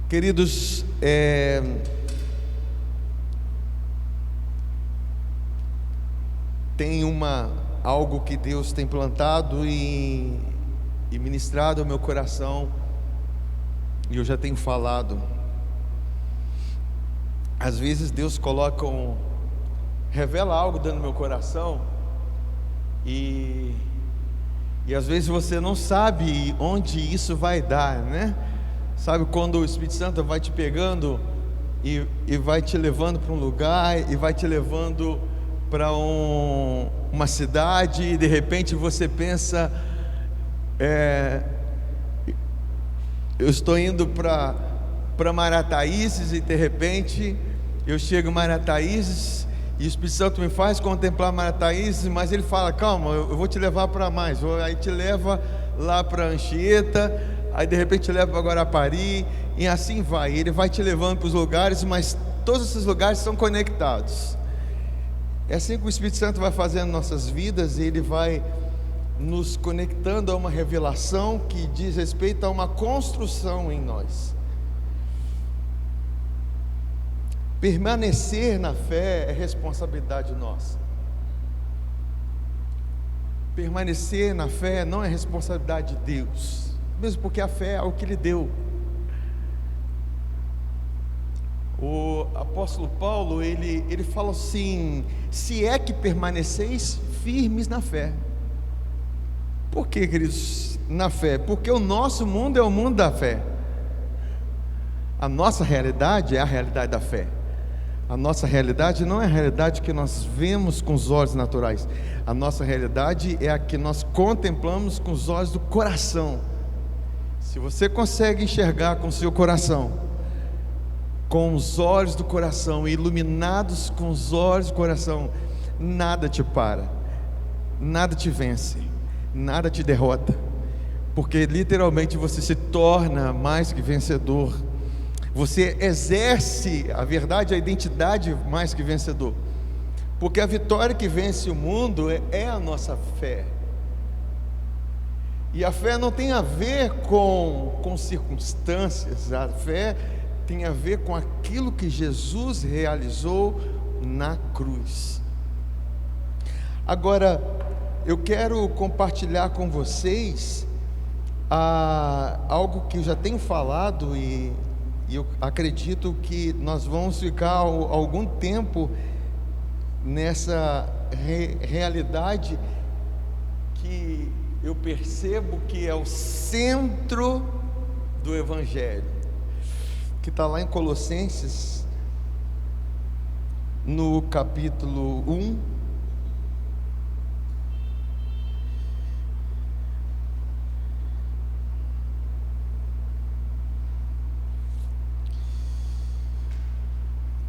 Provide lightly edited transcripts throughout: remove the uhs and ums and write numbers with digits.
Queridos, tem algo que Deus tem plantado e ministrado ao meu coração, e eu já tenho falado. Às vezes Deus revela algo dentro do meu coração, e às vezes você não sabe onde isso vai dar, né? Sabe quando o Espírito Santo vai te pegando e vai te levando para um lugar, e vai te levando para uma cidade, e de repente você pensa, eu estou indo para Marataízes, e de repente eu chego em Marataízes, e o Espírito Santo me faz contemplar Marataízes, mas ele fala: calma, eu vou te levar para mais. Aí te leva lá para Anchieta, aí de repente te leva para Guarapari, e assim vai. Ele vai te levando para os lugares, mas todos esses lugares são conectados. É assim que o Espírito Santo vai fazendo nossas vidas, e ele vai nos conectando a uma revelação que diz respeito a uma construção em nós. Permanecer na fé é responsabilidade nossa. Permanecer na fé não é responsabilidade de Deus, mesmo porque a fé é o que Ele deu. O apóstolo Paulo, ele fala assim: se é que permaneceis firmes na fé. Por que, queridos, na fé? Porque o nosso mundo é o mundo da fé. A nossa realidade é a realidade da fé. A nossa realidade não é a realidade que nós vemos com os olhos naturais. A nossa realidade é a que nós contemplamos com os olhos do coração. Se você consegue enxergar com o seu coração, com os olhos do coração, iluminados com os olhos do coração, nada te para, nada te vence, nada te derrota, porque literalmente você se torna mais que vencedor. Você exerce a verdade, a identidade mais que vencedor, porque a vitória que vence o mundo é a nossa fé. E a fé não tem a ver com circunstâncias, a fé tem a ver com aquilo que Jesus realizou na cruz. Agora, eu quero compartilhar com vocês algo que eu já tenho falado, e eu acredito que nós vamos ficar algum tempo nessa realidade que eu percebo que é o centro do Evangelho, que está lá em Colossenses, no capítulo 1,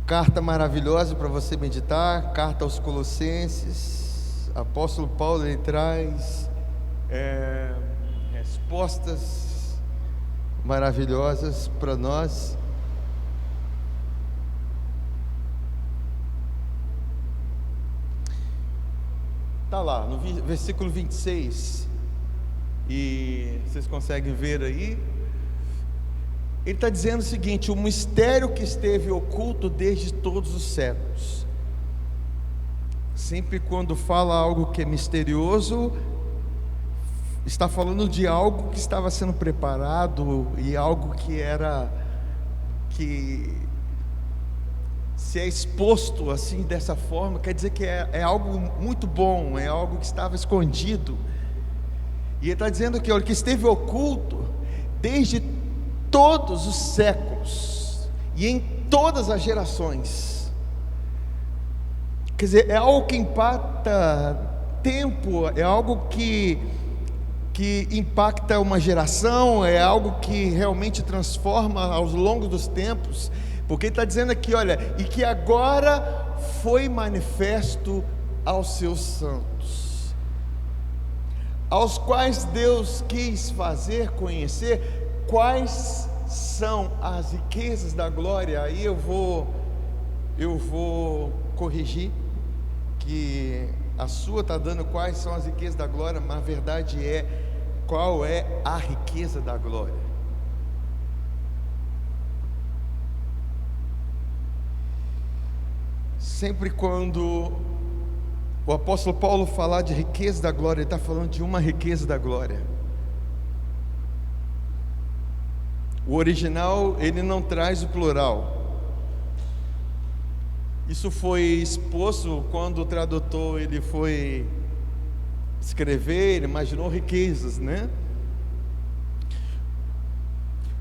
carta maravilhosa para você meditar, carta aos Colossenses. Apóstolo Paulo, ele traz respostas maravilhosas para nós. Está lá no versículo 26, e vocês conseguem ver aí. Ele está dizendo o seguinte: o mistério que esteve oculto desde todos os séculos. Sempre quando fala algo que é misterioso, está falando de algo que estava sendo preparado, e algo que se é exposto assim, dessa forma, quer dizer que é algo muito bom, é algo que estava escondido. E ele está dizendo que, olha, que esteve oculto desde todos os séculos e em todas as gerações. Quer dizer, é algo que impacta tempo, é algo que impacta uma geração, é algo que realmente transforma ao longo dos tempos, porque ele está dizendo aqui, olha, e que agora foi manifesto aos seus santos, aos quais Deus quis fazer conhecer quais são as riquezas da glória. Aí eu vou corrigir, que a sua está dando quais são as riquezas da glória, mas a verdade é qual é a riqueza da glória. Sempre quando o apóstolo Paulo falar de riqueza da glória, ele está falando de uma riqueza da glória. O original, ele não traz o plural. Isso foi exposto quando o tradutor ele foi escrever, ele imaginou riquezas, né?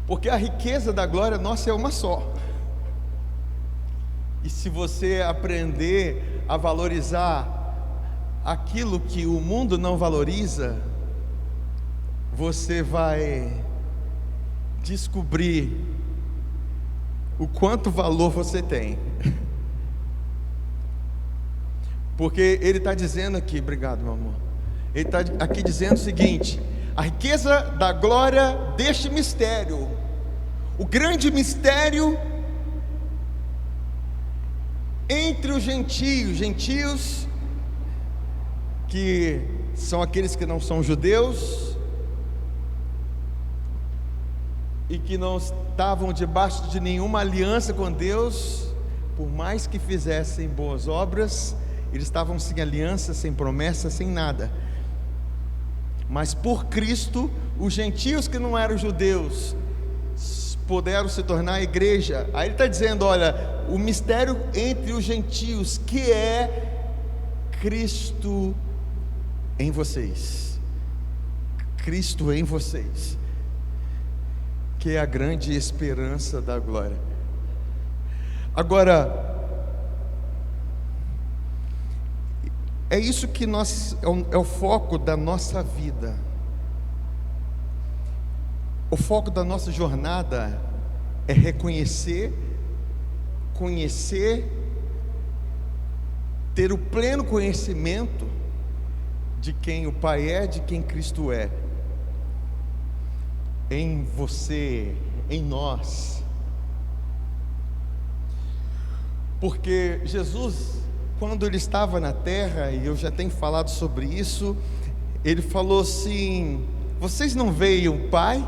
Porque a riqueza da glória nossa é uma só. E se você aprender a valorizar aquilo que o mundo não valoriza, você vai descobrir o quanto valor você tem. Porque ele está dizendo aqui, obrigado meu amor, ele está aqui dizendo o seguinte: a riqueza da glória deste mistério, o grande mistério entre os gentios, que são aqueles que não são judeus e que não estavam debaixo de nenhuma aliança com Deus, por mais que fizessem boas obras, eles estavam sem aliança, sem promessa, sem nada. Mas por Cristo, os gentios que não eram judeus puderam se tornar a igreja. Aí ele está dizendo: olha, o mistério entre os gentios, que é Cristo em vocês. Cristo em vocês, que é a grande esperança da glória. Agora, é isso que é o foco da nossa vida. O foco da nossa jornada é reconhecer, conhecer, ter o pleno conhecimento de quem o Pai é, de quem Cristo é, em você, em nós. Porque Jesus, quando ele estava na terra, e eu já tenho falado sobre isso, ele falou assim: vocês não veem o Pai?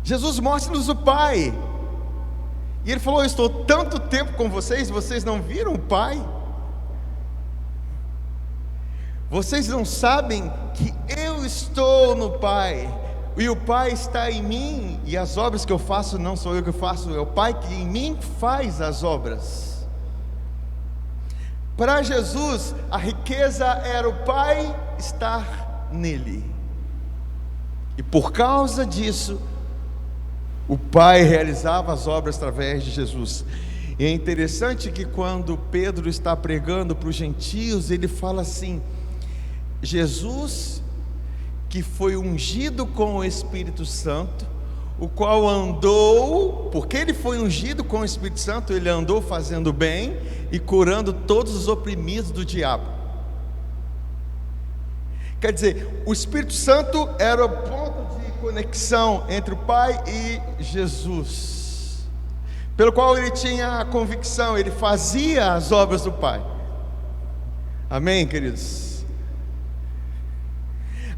Jesus, mostra-nos o Pai. E ele falou: eu estou tanto tempo com vocês, vocês não viram o Pai? Vocês não sabem que eu estou no Pai, e o Pai está em mim, e as obras que eu faço não sou eu que faço, é o Pai que em mim faz as obras. Para Jesus, a riqueza era o Pai estar nele, e por causa disso, o Pai realizava as obras através de Jesus. E é interessante que quando Pedro está pregando para os gentios, ele fala assim: Jesus, que foi ungido com o Espírito Santo, o qual andou, porque ele foi ungido com o Espírito Santo, ele andou fazendo bem e curando todos os oprimidos do diabo. Quer dizer, o Espírito Santo era o ponto de conexão entre o Pai e Jesus, pelo qual ele tinha a convicção, ele fazia as obras do Pai. Amém, queridos?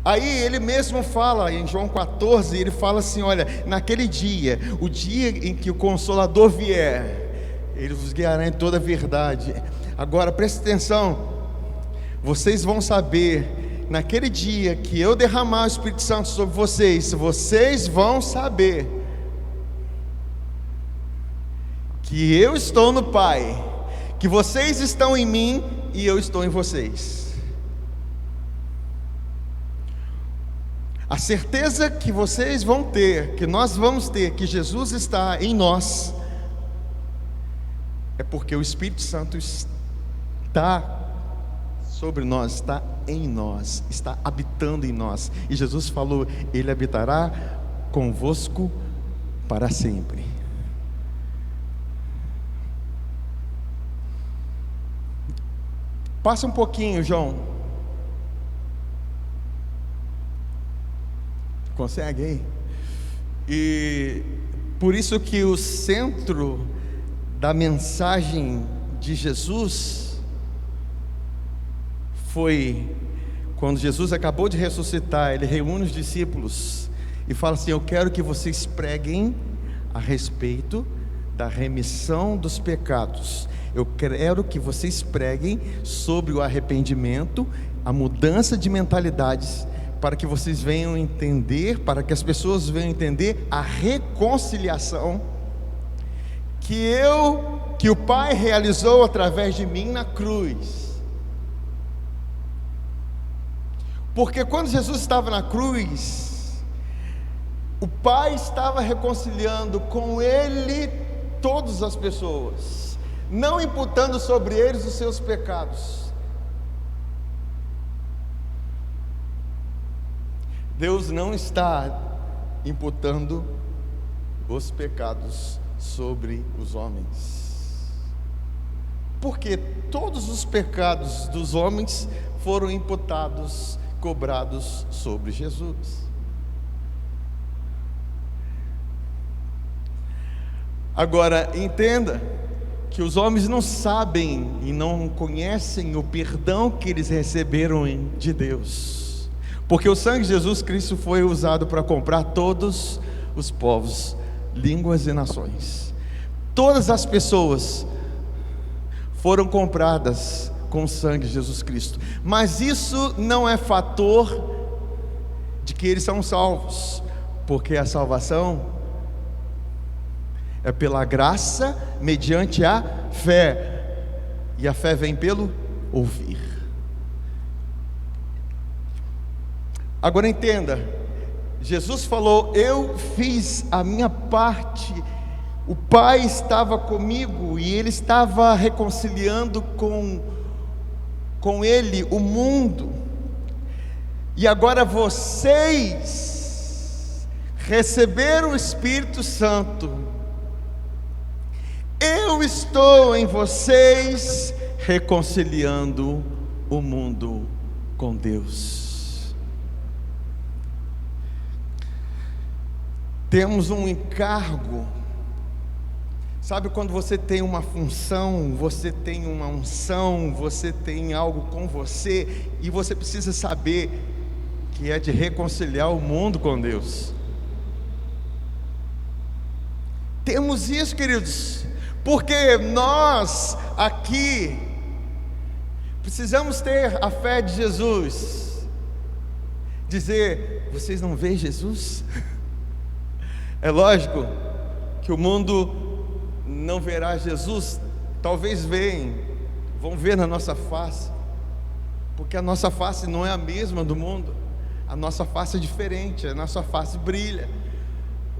Aí ele mesmo fala em João 14, ele fala assim: olha, naquele dia, o dia em que o Consolador vier, ele vos guiará em toda a verdade. Agora preste atenção, vocês vão saber, naquele dia que eu derramar o Espírito Santo sobre vocês, vocês vão saber que eu estou no Pai, que vocês estão em mim e eu estou em vocês. A certeza que vocês vão ter, que nós vamos ter, que Jesus está em nós, é porque o Espírito Santo está sobre nós, está em nós, está habitando em nós. E Jesus falou: ele habitará convosco para sempre. Passa um pouquinho, João. Consegue aí? E por isso que o centro da mensagem de Jesus foi quando Jesus acabou de ressuscitar. Ele reúne os discípulos e fala assim: eu quero que vocês preguem a respeito da remissão dos pecados. Eu quero que vocês preguem sobre o arrependimento, a mudança de mentalidades, para que vocês venham entender, para que as pessoas venham entender a reconciliação que o Pai realizou através de mim na cruz. Porque quando Jesus estava na cruz, o Pai estava reconciliando com Ele todas as pessoas, não imputando sobre eles os seus pecados. Deus não está imputando os pecados sobre os homens, porque todos os pecados dos homens foram imputados, cobrados sobre Jesus. Agora, entenda que os homens não sabem e não conhecem o perdão que eles receberam de Deus, porque o sangue de Jesus Cristo foi usado para comprar todos os povos, línguas e nações. Todas as pessoas foram compradas com o sangue de Jesus Cristo, mas isso não é fator de que eles são salvos, porque a salvação é pela graça, mediante a fé, e a fé vem pelo ouvir. Agora entenda, Jesus falou: eu fiz a minha parte, o Pai estava comigo, e Ele estava reconciliando com Ele o mundo, e agora vocês receberam o Espírito Santo. Eu estou em vocês, reconciliando o mundo com Deus. Temos um encargo. Sabe quando você tem uma função, você tem uma unção, você tem algo com você, e você precisa saber que é de reconciliar o mundo com Deus. Temos isso, queridos, porque nós aqui precisamos ter a fé de Jesus. Dizer: vocês não veem Jesus? É lógico que o mundo não verá Jesus. Talvez vão ver na nossa face, porque a nossa face não é a mesma do mundo. A nossa face é diferente, a nossa face brilha,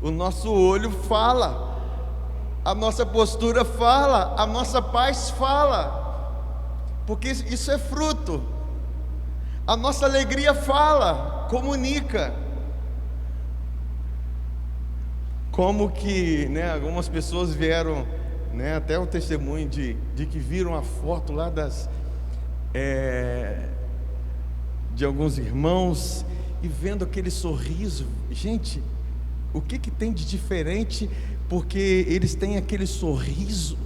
o nosso olho fala, a nossa postura fala, a nossa paz fala, porque isso é fruto. A nossa alegria fala, comunica. Como que, algumas pessoas vieram, até o testemunho de que viram a foto lá de alguns irmãos, e vendo aquele sorriso. Gente, o que tem de diferente? Porque eles têm aquele sorriso,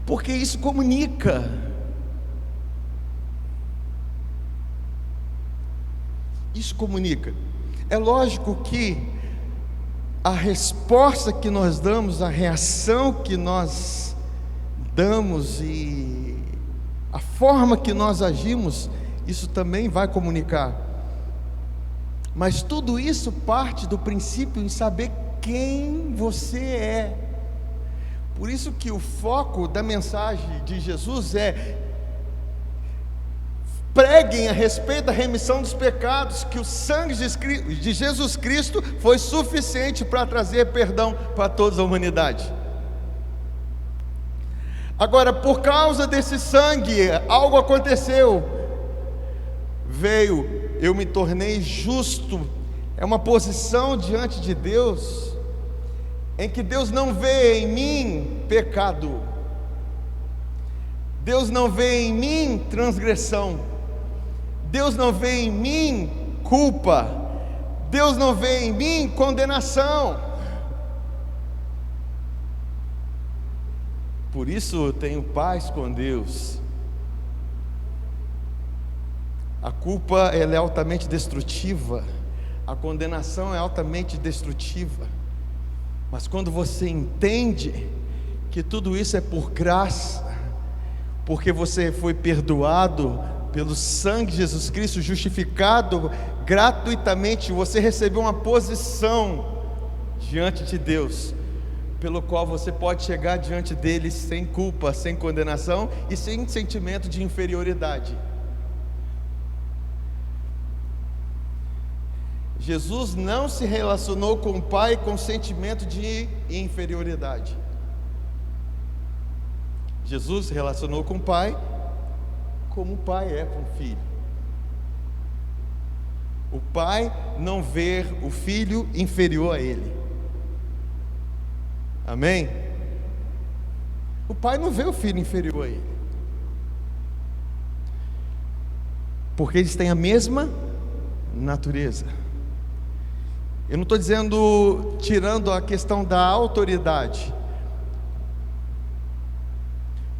porque isso comunica. Isso comunica. É lógico que a resposta que nós damos, a reação que nós damos e a forma que nós agimos, isso também vai comunicar. Mas tudo isso parte do princípio em saber quem você é. Por isso que o foco da mensagem de Jesus é: preguem a respeito da remissão dos pecados, que o sangue de Jesus Cristo foi suficiente para trazer perdão para toda a humanidade. Agora, por causa desse sangue, algo aconteceu. Eu me tornei justo. É uma posição diante de Deus, em que Deus não vê em mim pecado, Deus não vê em mim transgressão, Deus não vê em mim culpa, Deus não vê em mim condenação. Por isso eu tenho paz com Deus. A culpa, ela é altamente destrutiva. A condenação é altamente destrutiva. Mas quando você entende que tudo isso é por graça, porque você foi perdoado pelo sangue de Jesus Cristo, justificado gratuitamente, você recebeu uma posição diante de Deus, pelo qual você pode chegar diante dele sem culpa, sem condenação e sem sentimento de inferioridade. Jesus não se relacionou com o Pai com sentimento de inferioridade. Jesus se relacionou com o Pai como o Pai é com o Filho. O Pai não vê o Filho inferior a Ele. Amém? O Pai não vê o Filho inferior a Ele, porque eles têm a mesma natureza. Eu não estou dizendo, tirando a questão da autoridade,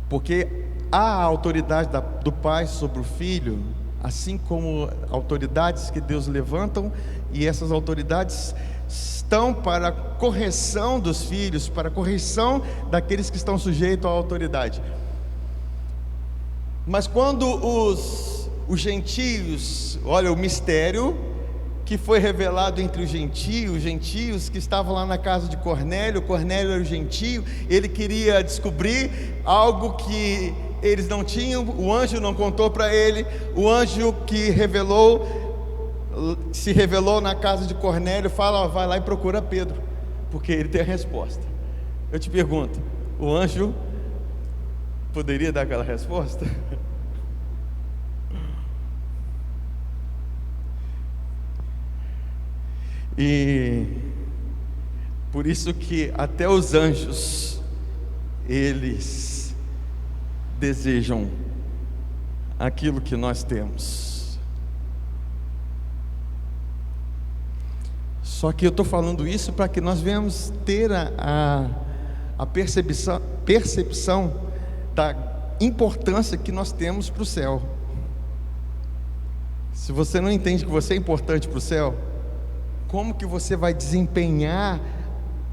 porque há a autoridade do Pai sobre o Filho, assim como autoridades que Deus levantam, e essas autoridades estão para a correção dos filhos, para a correção daqueles que estão sujeitos à autoridade. Mas quando os gentios, olha o mistério que foi revelado entre os gentios que estavam lá na casa de Cornélio. Cornélio era o gentio, ele queria descobrir algo que eles não tinham, o anjo não contou para ele, o anjo que se revelou na casa de Cornélio, fala: vai lá e procura Pedro, porque ele tem a resposta. Eu te pergunto, o anjo poderia dar aquela resposta? E por isso que até os anjos, eles desejam aquilo que nós temos. Só que eu estou falando isso para que nós venhamos ter a percepção da importância que nós temos para o céu. Se você não entende que você é importante para o céu, como que você vai desempenhar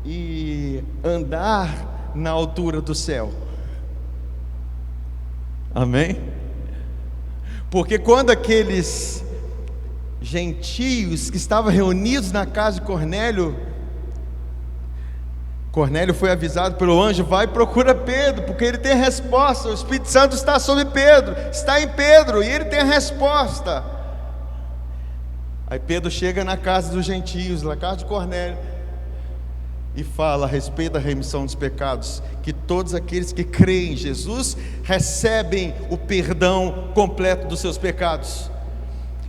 e andar na altura do céu? Amém? Porque quando aqueles gentios que estavam reunidos na casa de Cornélio foi avisado pelo anjo: vai e procura Pedro, porque ele tem a resposta. O Espírito Santo está sobre Pedro, está em Pedro, e ele tem a resposta. Aí Pedro chega na casa dos gentios, na casa de Cornélio, e fala a respeito da remissão dos pecados, que todos aqueles que creem em Jesus recebem o perdão completo dos seus pecados.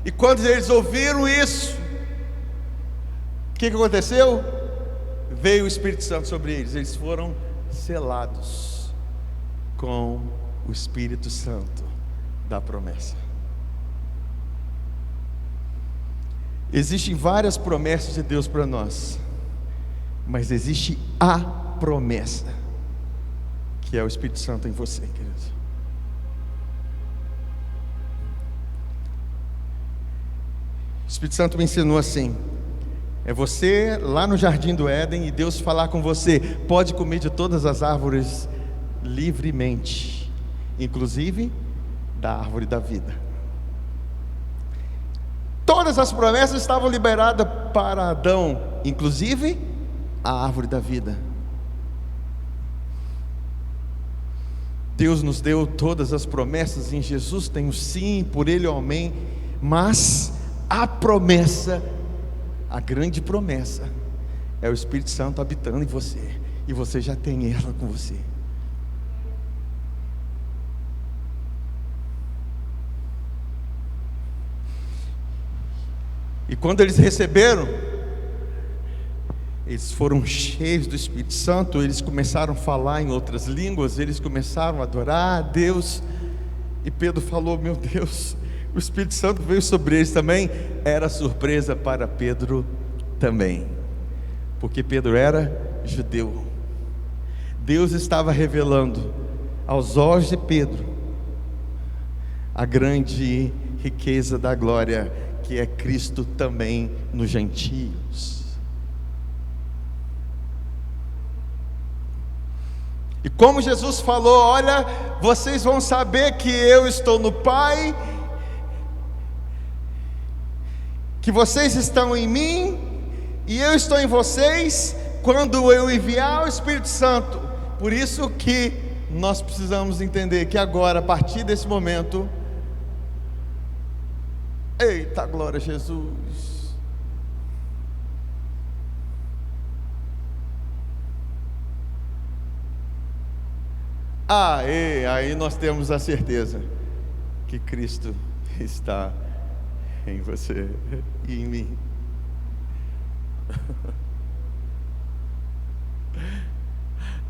E quando eles ouviram isso, o que aconteceu? Veio o Espírito Santo sobre eles, eles foram selados com o Espírito Santo da promessa. Existem várias promessas de Deus para nós, mas existe a promessa, que é o Espírito Santo em você, queridos. O Espírito Santo me ensinou assim: é você lá no jardim do Éden e Deus falar com você: pode comer de todas as árvores livremente, inclusive da árvore da vida. Todas as promessas estavam liberadas para Adão, inclusive a árvore da vida. Deus nos deu todas as promessas, em Jesus tem o sim, por Ele o amém. Mas a promessa, a grande promessa, é o Espírito Santo habitando em você, e você já tem ela com você. E quando eles receberam, eles foram cheios do Espírito Santo, eles começaram a falar em outras línguas, eles começaram a adorar a Deus. E Pedro falou: meu Deus, o Espírito Santo veio sobre eles também. Era surpresa para Pedro também, porque Pedro era judeu. Deus estava revelando aos olhos de Pedro a grande riqueza da glória que é Cristo também nos gentios. E como Jesus falou: olha, vocês vão saber que eu estou no Pai, que vocês estão em mim e eu estou em vocês, quando eu enviar o Espírito Santo. Por isso que nós precisamos entender que agora, a partir desse momento, eita glória a Jesus, aí nós temos a certeza que Cristo está em você e em mim.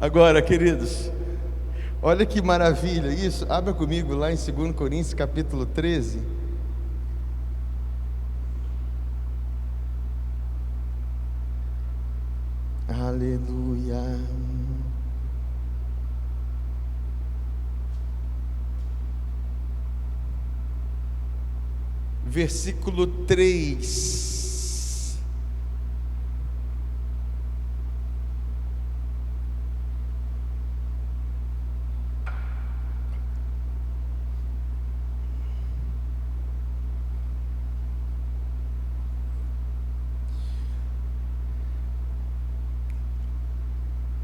Agora, queridos, olha que maravilha isso. Abra comigo lá em 2 Coríntios capítulo 13. Aleluia. Versículo 3.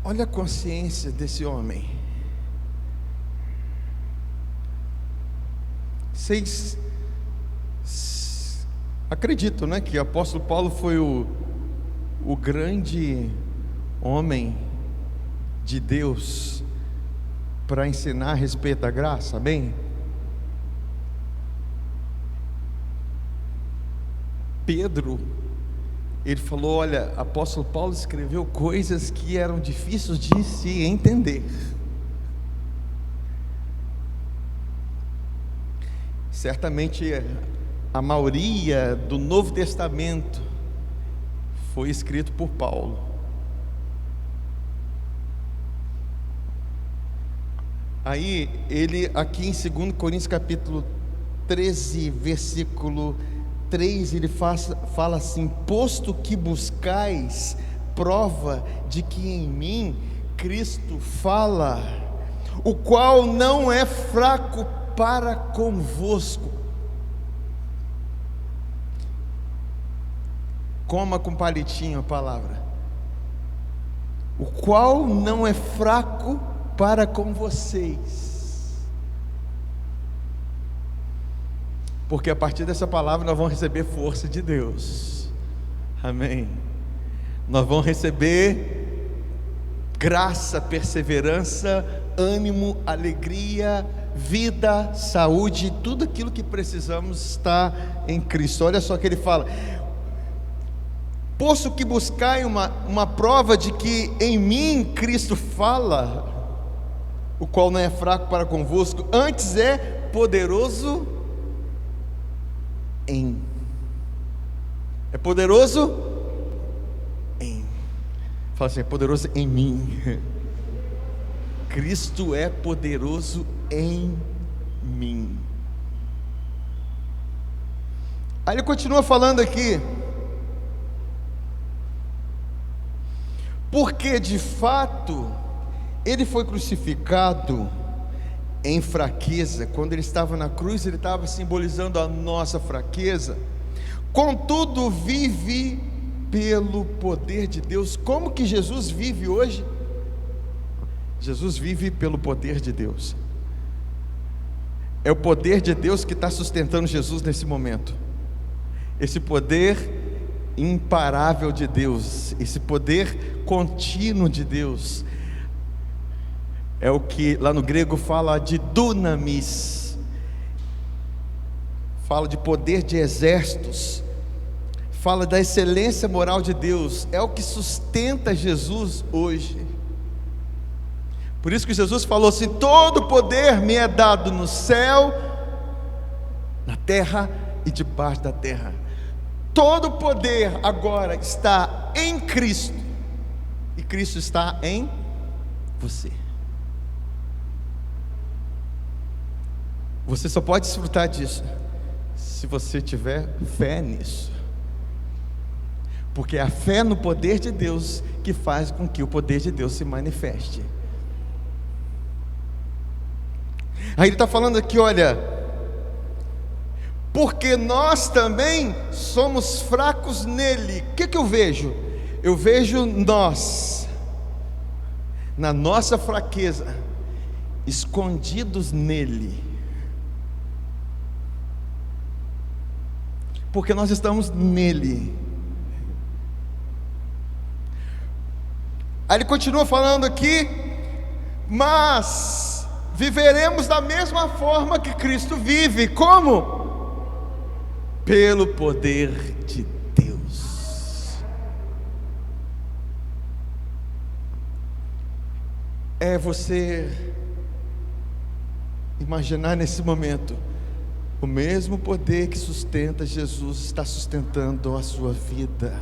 Olha a consciência desse homem. Vocês acreditam, né, que o apóstolo Paulo foi o grande homem de Deus para ensinar a respeito da graça, amém? Pedro, ele falou: olha, apóstolo Paulo escreveu coisas que eram difíceis de se entender. Certamente a maioria do Novo Testamento foi escrito por Paulo. Aí ele aqui em 2 Coríntios capítulo 13, versículo 3, ele fala assim: posto que buscais prova de que em mim Cristo fala, o qual não é fraco para convosco. Coma com palitinho a palavra. O qual não é fraco para com vocês. Porque a partir dessa palavra nós vamos receber força de Deus. Amém. Nós vamos receber graça, perseverança, ânimo, alegria, vida, saúde, tudo aquilo que precisamos está em Cristo. Olha só que ele fala: posto que buscai uma prova de que em mim Cristo fala, o qual não é fraco para convosco, antes é poderoso em. É poderoso em. Fala assim: é poderoso em mim. Cristo é poderoso em mim. Aí ele continua falando aqui: porque de fato ele foi crucificado em fraqueza. Quando ele estava na cruz, ele estava simbolizando a nossa fraqueza. Contudo, vive pelo poder de Deus. Como que Jesus vive hoje? Jesus vive pelo poder de Deus. É o poder de Deus que está sustentando Jesus nesse momento. Esse poder imparável de Deus, esse poder contínuo de Deus, é o que lá no grego fala de dunamis, fala de poder de exércitos, fala da excelência moral de Deus. É o que sustenta Jesus hoje. Por isso que Jesus falou assim: todo poder me é dado no céu, na terra e debaixo da terra. Todo poder agora está em Cristo, e Cristo está em você. Você só pode desfrutar disso se se você tiver fé nisso. Porque é a fé no poder de Deus que faz com que o poder de Deus se manifeste. Aí ele está falando aqui, olha, porque nós também somos fracos nele. O que eu vejo? Eu vejo nós, na nossa fraqueza, escondidos nele. Porque nós estamos nele. Aí ele continua falando aqui, mas viveremos da mesma forma que Cristo vive. Como? Pelo poder de Deus. É você imaginar nesse momento, o mesmo poder que sustenta Jesus está sustentando a sua vida.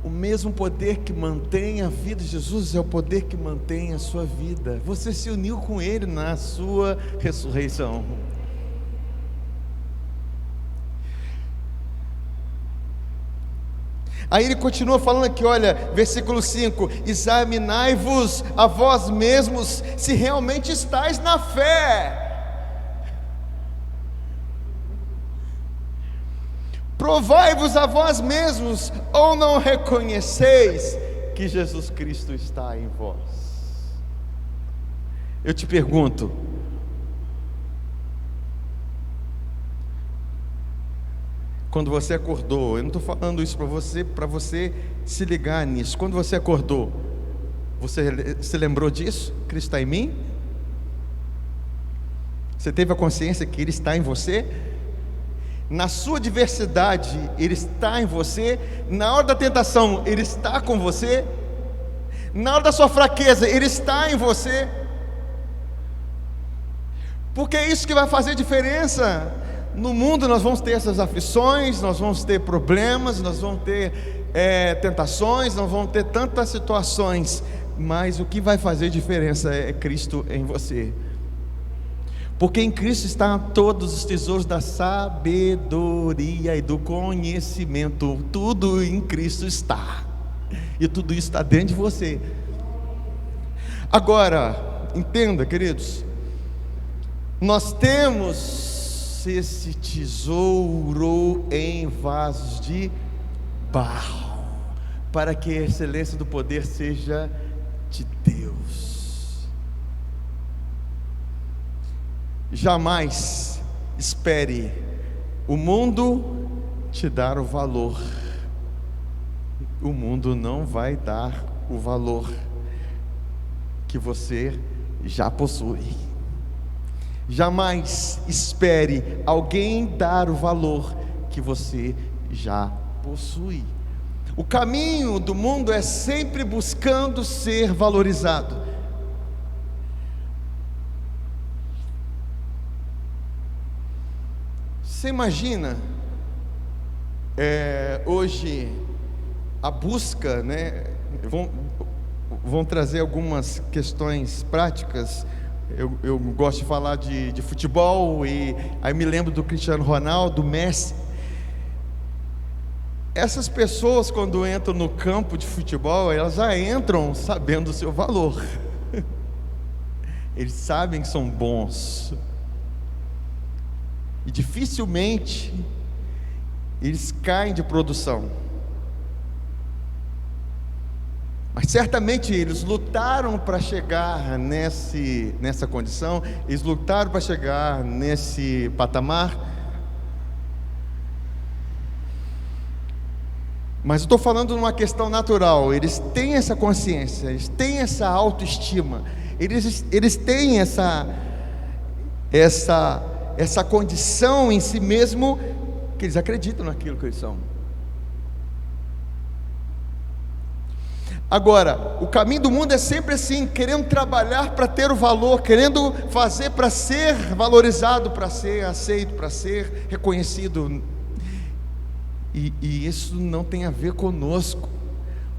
O mesmo poder que mantém a vida de Jesus é o poder que mantém a sua vida. Você se uniu com Ele na sua ressurreição. Aí ele continua falando aqui, olha, versículo 5: examinai-vos a vós mesmos, se realmente estáis na fé. Provai-vos a vós mesmos, ou não reconheceis que Jesus Cristo está em vós? Eu te pergunto, quando você acordou, eu não estou falando isso para você se ligar nisso. Quando você acordou, você se lembrou disso? Cristo está em mim? Você teve a consciência que Ele está em você? Na sua diversidade, Ele está em você. Na hora da tentação, Ele está com você. Na hora da sua fraqueza, Ele está em você. Porque é isso que vai fazer diferença. No mundo nós vamos ter essas aflições, nós vamos ter problemas, nós vamos ter tentações, nós vamos ter tantas situações, mas o que vai fazer diferença é Cristo em você. Porque em Cristo estão todos os tesouros da sabedoria e do conhecimento. Tudo em Cristo está, e tudo isso está dentro de você. Agora, entenda, queridos, nós temos esse tesouro em vasos de barro, para que a excelência do poder seja de Deus. Jamais espere o mundo te dar o valor. O mundo não vai dar o valor que você já possui. Jamais espere alguém dar o valor que você já possui. O caminho do mundo é sempre buscando ser valorizado. Você imagina, hoje, a busca, né? Vão trazer algumas questões práticas. Eu gosto de falar de futebol, e aí me lembro do Cristiano Ronaldo, do Messi. Essas pessoas, quando entram no campo de futebol, elas já entram sabendo o seu valor. Eles sabem que são bons. E dificilmente eles caem de produção. Mas certamente eles lutaram para chegar nessa condição. Eles lutaram para chegar nesse patamar. Mas eu estou falando de uma questão natural. Eles têm essa consciência, eles têm essa autoestima, eles têm essa condição em si mesmo, que eles acreditam naquilo que eles são. Agora, o caminho do mundo é sempre assim, querendo trabalhar para ter o valor, querendo fazer para ser valorizado, para ser aceito, para ser reconhecido. E isso não tem a ver conosco.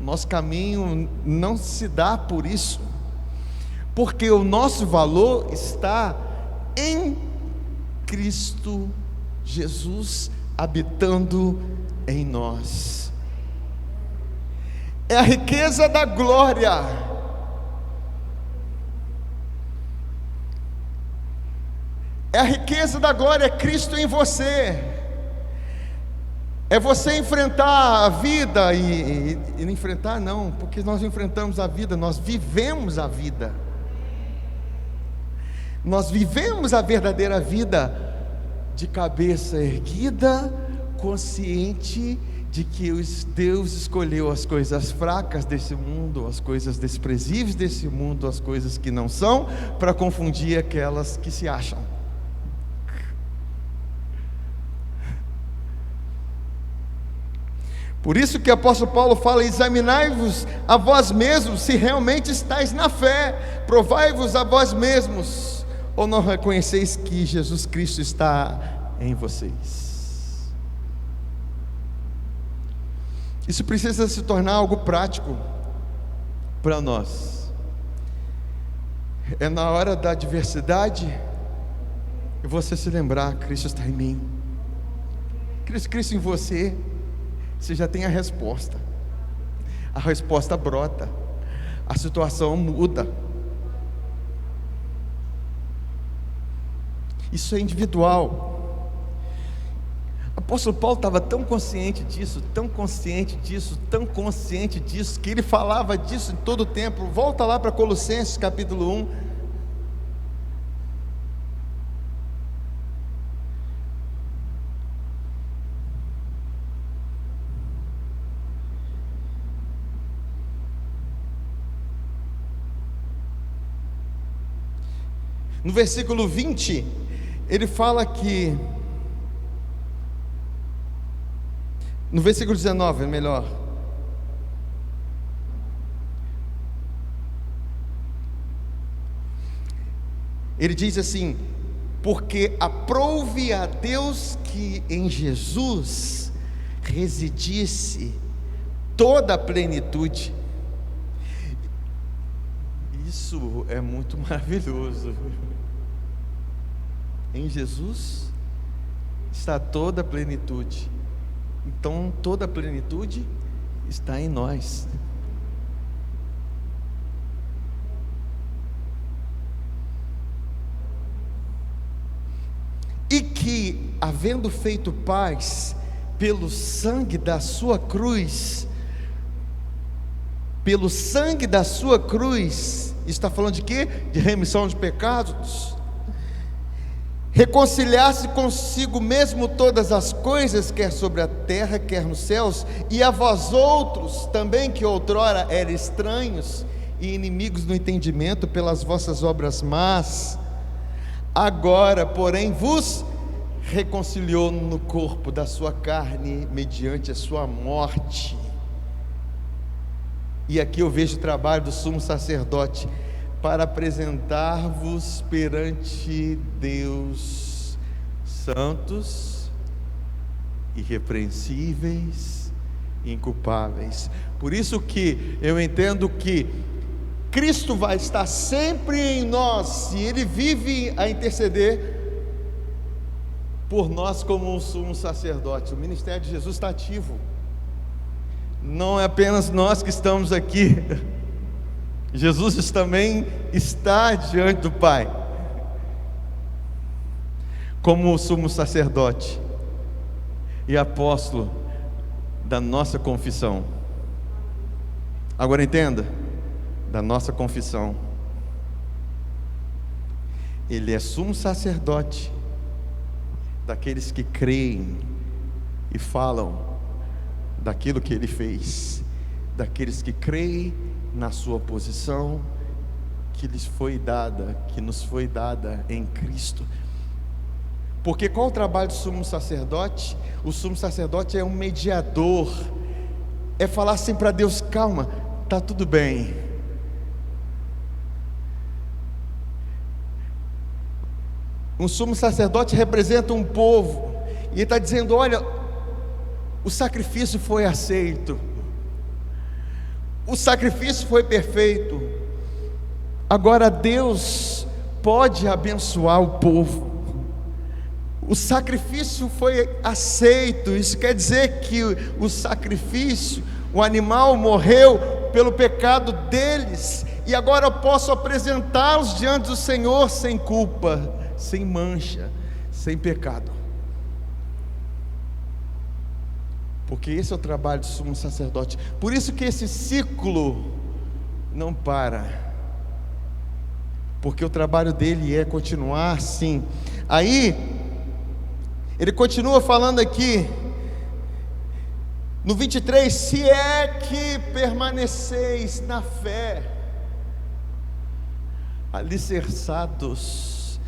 O nosso caminho não se dá por isso, porque o nosso valor está em Cristo Jesus habitando em nós. É a riqueza da glória. É a riqueza da glória, é Cristo em você. É você enfrentar a vida e enfrentar não, porque nós enfrentamos a vida, nós vivemos a vida. Nós vivemos a verdadeira vida de cabeça erguida, consciente de que Deus escolheu as coisas fracas desse mundo, as coisas desprezíveis desse mundo, as coisas que não são, para confundir aquelas que se acham. Por isso que o apóstolo Paulo fala: examinai-vos a vós mesmos se realmente estáis na fé, provai-vos a vós mesmos, ou não reconheceis que Jesus Cristo está em vocês? Isso precisa se tornar algo prático para nós. É na hora da adversidade você se lembrar: Cristo está em mim, Cristo em você. Você já tem a resposta brota, a situação muda. Isso é individual. O apóstolo Paulo estava tão consciente disso, que ele falava disso em todo o tempo. Volta lá para Colossenses capítulo 1. No versículo 20, ele fala que, no versículo 19, é melhor, ele diz assim: porque aprouve a Deus que em Jesus residisse toda a plenitude. Isso é muito maravilhoso. Em Jesus está toda a plenitude. Então toda a plenitude está em nós. E que, havendo feito paz pelo sangue da sua cruz, está falando de quê? De remissão de pecados. Reconciliar-se consigo mesmo todas as coisas, quer sobre a terra, quer nos céus, e a vós outros também, que outrora eram estranhos e inimigos no entendimento pelas vossas obras más, agora, porém, vos reconciliou no corpo da sua carne, mediante a sua morte. E aqui eu vejo o trabalho do sumo sacerdote, para apresentar-vos perante Deus santos, irrepreensíveis, inculpáveis. Por isso que eu entendo que Cristo vai estar sempre em nós, e Ele vive a interceder por nós como um sumo sacerdote. O ministério de Jesus está ativo. Não é apenas nós que estamos aqui. Jesus também está diante do Pai, como o sumo sacerdote e apóstolo da nossa confissão. Agora entenda, da nossa confissão. Ele é sumo sacerdote daqueles que creem e falam daquilo que Ele fez, daqueles que creem na sua posição que lhes foi dada, que nos foi dada em Cristo. Porque qual o trabalho do sumo sacerdote? O sumo sacerdote é um mediador, é falar assim para Deus: calma, está tudo bem. Um sumo sacerdote representa um povo, e ele está dizendo: olha, o sacrifício foi aceito, o sacrifício foi perfeito, agora Deus pode abençoar o povo. o sacrifício foi aceito. Isso quer dizer que o sacrifício, o animal morreu pelo pecado deles, e agora eu posso apresentá-los diante do Senhor sem culpa, sem mancha, sem pecado. Porque esse é o trabalho do sumo sacerdote. Por isso que esse ciclo não para, porque o trabalho dele é continuar assim. Aí ele continua falando aqui no 23: se é que permaneceis na fé, alicerçados.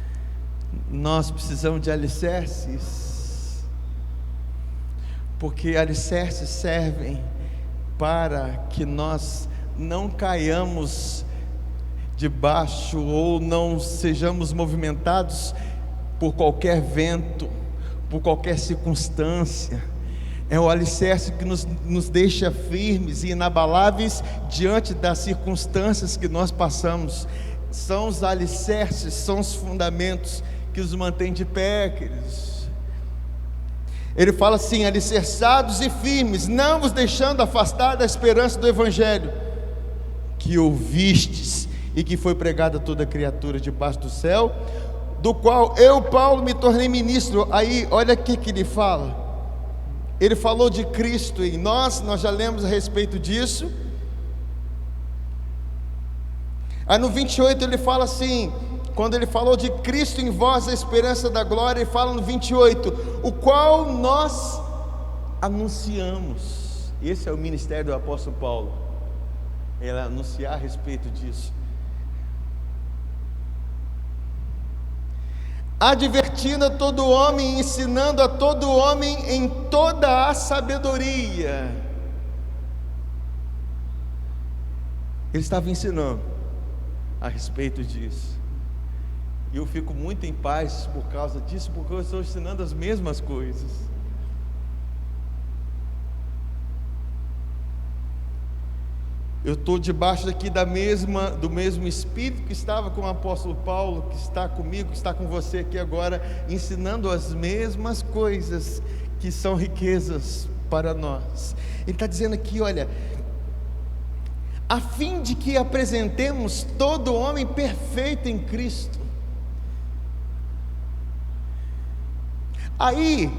Nós precisamos de alicerces, porque alicerces servem para que nós não caiamos debaixo ou não sejamos movimentados por qualquer vento, por qualquer circunstância. É o alicerce que nos deixa firmes e inabaláveis diante das circunstâncias que nós passamos. São os alicerces, são os fundamentos que nos mantêm de pé, queridos. Ele fala assim: alicerçados e firmes, não vos deixando afastar da esperança do Evangelho, que ouvistes e que foi pregada a toda criatura debaixo do céu, do qual eu, Paulo, me tornei ministro. Aí, olha aqui que ele fala. Ele falou de Cristo em nós já lemos a respeito disso. Aí no 28 ele fala assim, quando ele falou de Cristo em vós, a esperança da glória, ele fala no 28, o qual nós anunciamos. Esse é o ministério do apóstolo Paulo, ele anunciar a respeito disso. Advertindo a todo homem, ensinando a todo homem em toda a sabedoria. Ele estava ensinando a respeito disso, e eu fico muito em paz por causa disso, porque eu estou ensinando as mesmas coisas. Eu estou debaixo aqui do mesmo Espírito que estava com o apóstolo Paulo, que está comigo, que está com você aqui agora, ensinando as mesmas coisas que são riquezas para nós. Ele está dizendo aqui, olha, a fim de que apresentemos todo homem perfeito em Cristo. Aí,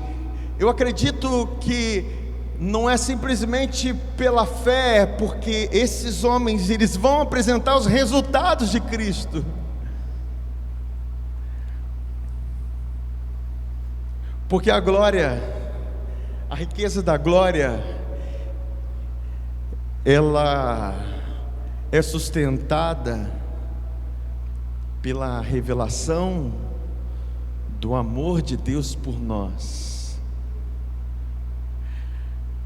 eu acredito que não é simplesmente pela fé, porque esses homens, eles vão apresentar os resultados de Cristo. Porque a glória, a riqueza da glória, ela é sustentada pela revelação do amor de Deus por nós.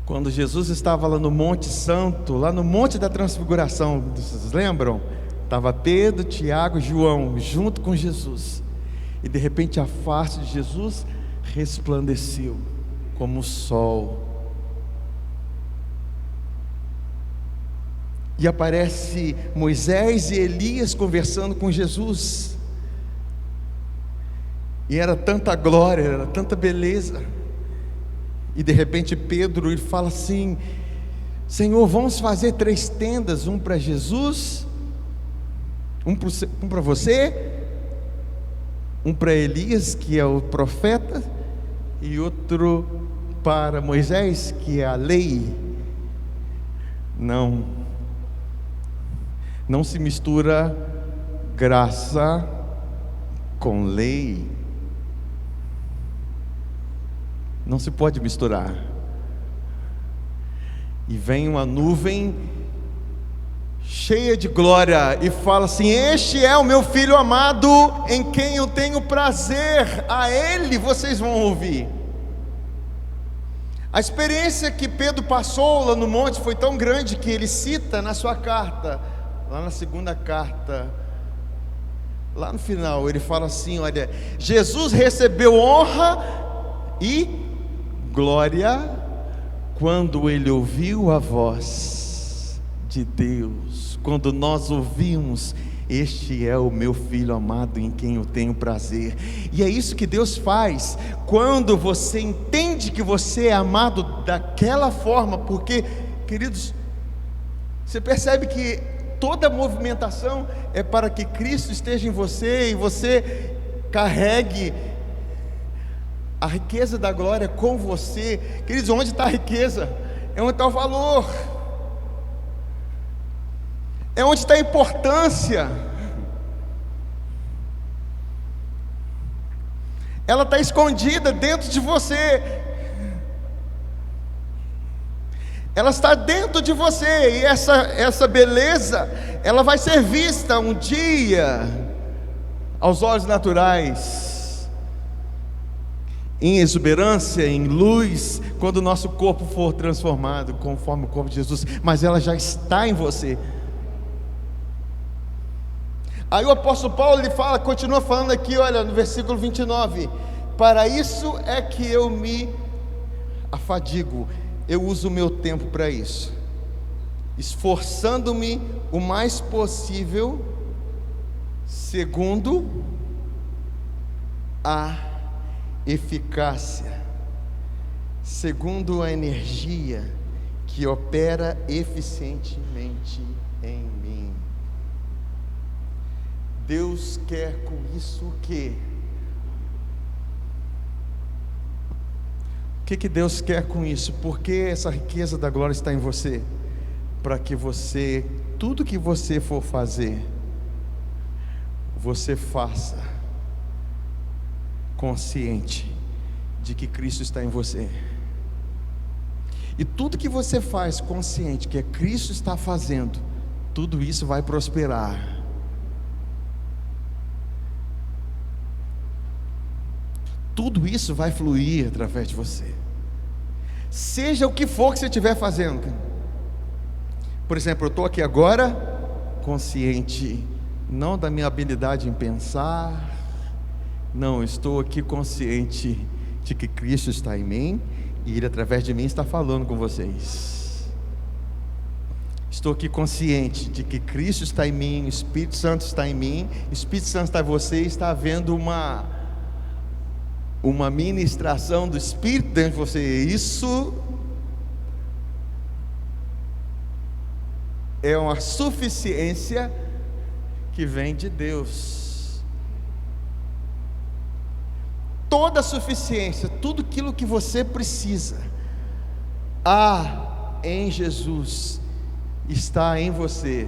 Quando Jesus estava lá no Monte Santo, lá no Monte da Transfiguração, vocês lembram? Estava Pedro, Tiago e João junto com Jesus, e de repente a face de Jesus resplandeceu como o sol, e aparece Moisés e Elias conversando com Jesus, e era tanta glória, era tanta beleza. E de repente Pedro, ele fala assim: Senhor, vamos fazer 3 tendas, um para Jesus, um para você, um para Elias, que é o profeta, e outro para Moisés, que é a lei. Não se mistura graça com lei. Não se pode misturar. E vem uma nuvem cheia de glória e fala assim: este é o meu filho amado, em quem eu tenho prazer, a ele vocês vão ouvir. A experiência que Pedro passou lá no monte foi tão grande que ele cita na sua carta, lá na segunda carta, lá no final, ele fala assim: olha, Jesus recebeu honra e glória quando ele ouviu a voz de Deus, quando nós ouvimos este é o meu filho amado em quem eu tenho prazer. E é isso que Deus faz quando você entende que você é amado daquela forma, porque, queridos, você percebe que toda movimentação é para que Cristo esteja em você e você carregue a riqueza da glória com você. Queridos, onde está a riqueza? É onde está o valor, é onde está a importância. Ela está escondida dentro de você, ela está dentro de você, e essa beleza, ela vai ser vista um dia, aos olhos naturais, em exuberância, em luz, quando o nosso corpo for transformado, conforme o corpo de Jesus, mas ela já está em você. Aí o apóstolo Paulo, ele fala, continua falando aqui, olha, no versículo 29, para isso é que eu me afadigo, eu uso o meu tempo para isso, esforçando-me o mais possível, segundo a eficácia, segundo a energia que opera eficientemente em mim. Deus quer com isso o quê? O que Deus quer com isso? Porque essa riqueza da glória está em você, para que você, tudo que você for fazer, você faça consciente de que Cristo está em você. E tudo que você faz consciente que Cristo está fazendo, tudo isso vai prosperar. Tudo isso vai fluir através de você, seja o que for que você estiver fazendo. Por exemplo, eu estou aqui agora, consciente, não da minha habilidade em pensar, não, estou aqui consciente de que Cristo está em mim, e Ele através de mim está falando com vocês. Estou aqui consciente de que Cristo está em mim, o Espírito Santo está em mim, o Espírito Santo está em você, e está havendo uma ministração do Espírito dentro de você. Isso é uma suficiência que vem de Deus. Toda a suficiência, tudo aquilo que você precisa, há em Jesus, está em você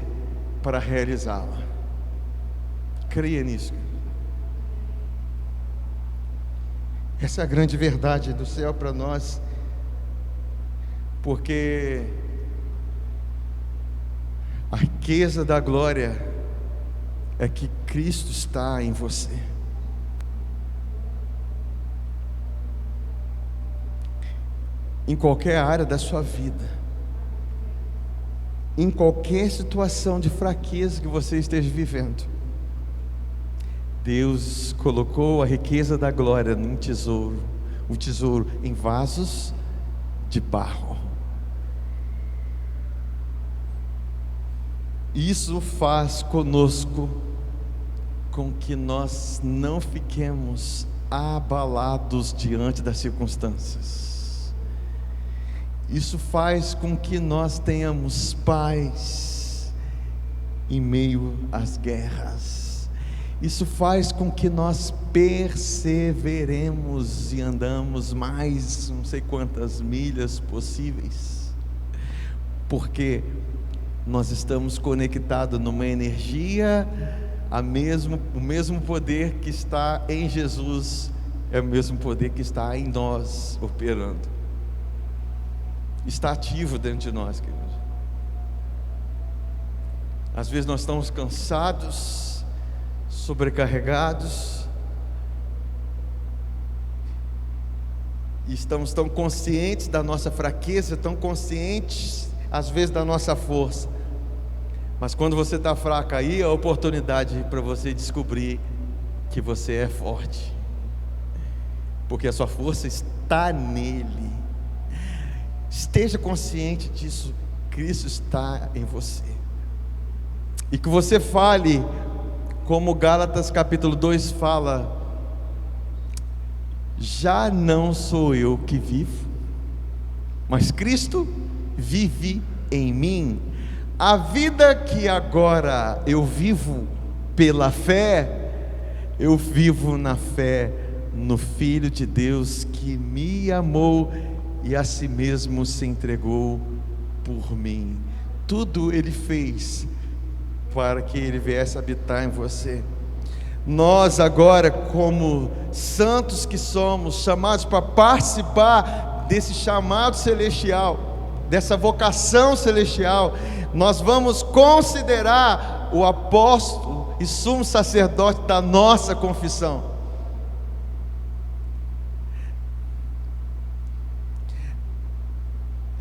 para realizá-la. Creia nisso. Essa é a grande verdade do céu para nós, porque a riqueza da glória é que Cristo está em você. Em qualquer área da sua vida, em qualquer situação de fraqueza que você esteja vivendo, Deus colocou a riqueza da glória num tesouro, um tesouro em vasos de barro. Isso faz conosco com que nós não fiquemos abalados diante das circunstâncias. Isso faz com que nós tenhamos paz em meio às guerras. Isso faz com que nós perseveremos e andamos mais não sei quantas milhas possíveis, porque nós estamos conectados numa energia, o mesmo poder que está em Jesus é o mesmo poder que está em nós operando, está ativo dentro de nós, queridos. Às vezes nós estamos cansados, sobrecarregados, e estamos tão conscientes da nossa fraqueza, tão conscientes às vezes da nossa força, mas quando você está fraco, aí é a oportunidade para você descobrir que você é forte, porque a sua força está nele. Esteja consciente disso, Cristo está em você. e que você fale, como Gálatas capítulo 2 fala: já não sou eu que vivo, mas Cristo vive em mim. A vida que agora eu vivo pela fé, eu vivo na fé no Filho de Deus que me amou e a si mesmo se entregou por mim. Tudo Ele fez para que Ele viesse habitar em você. Nós agora, como santos que somos, chamados para participar desse chamado celestial, dessa vocação celestial, nós vamos considerar o apóstolo e sumo sacerdote da nossa confissão.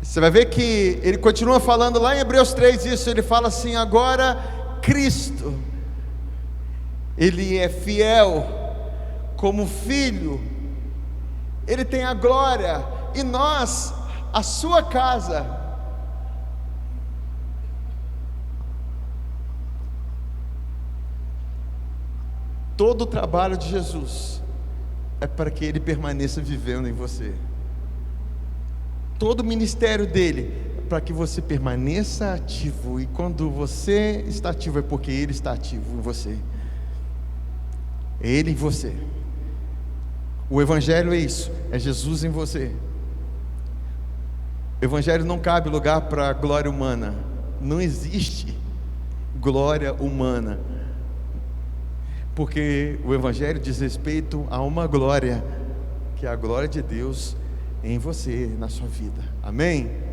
Você vai ver que ele continua falando lá em Hebreus 3 isso, ele fala assim: agora Cristo, Ele é fiel como filho, Ele tem a glória, e nós, a sua casa. Todo o trabalho de Jesus é para que Ele permaneça vivendo em você. Todo o ministério dele é para que você permaneça ativo, e quando você está ativo é porque Ele está ativo em você. É Ele em você. O Evangelho é isso, é Jesus em você. O Evangelho não cabe lugar para glória humana. Não existe glória humana, porque o Evangelho diz respeito a uma glória, que é a glória de Deus em você, na sua vida. Amém?